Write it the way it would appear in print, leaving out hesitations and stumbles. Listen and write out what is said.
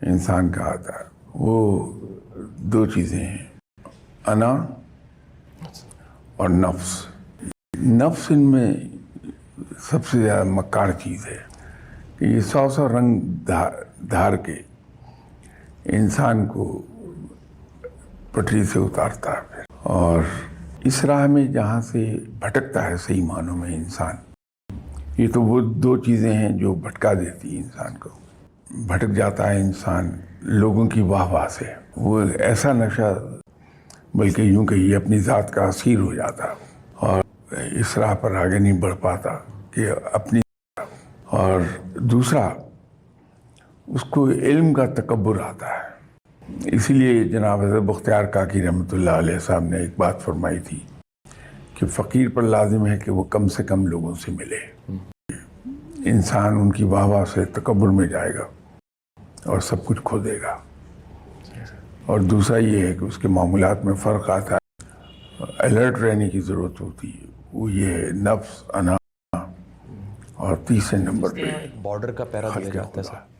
انسان کا آتا ہے، وہ دو چیزیں ہیں، انا اور نفس۔ نفس ان میں سب سے زیادہ مکار چیز ہے کہ یہ 100 رنگ دھار کے انسان کو پٹری سے اتارتا ہے، اور اس راہ میں جہاں سے بھٹکتا ہے صحیح معنوں میں انسان، یہ تو وہ دو چیزیں ہیں جو بھٹکا دیتی ہیں انسان کو۔ بھٹک جاتا ہے انسان لوگوں کی واہ واہ سے، وہ ایسا نشہ، بلکہ یوں کہیے اپنی ذات کا اسیر ہو جاتا اور اس راہ پر آگے نہیں بڑھ پاتا کہ اپنی۔ اور دوسرا، اس کو علم کا تکبر آتا ہے۔ اسی لیے جناب حضرت بختیار کاکی رحمۃ اللہ علیہ صاحب نے ایک بات فرمائی تھی کہ فقیر پر لازم ہے کہ وہ کم سے کم لوگوں سے ملے۔ انسان ان کی واہ واہ سے تکبر میں جائے گا اور سب کچھ کھو دے گا۔ اور دوسرا یہ ہے کہ اس کے معاملات میں فرق آتا ہے، الرٹ رہنے کی ضرورت ہوتی ہے، وہ یہ ہے نفس، انا، اور تیسرے نمبر پہ بارڈر کا پیرا دیا خلق جاتا ہے خدا۔ سر۔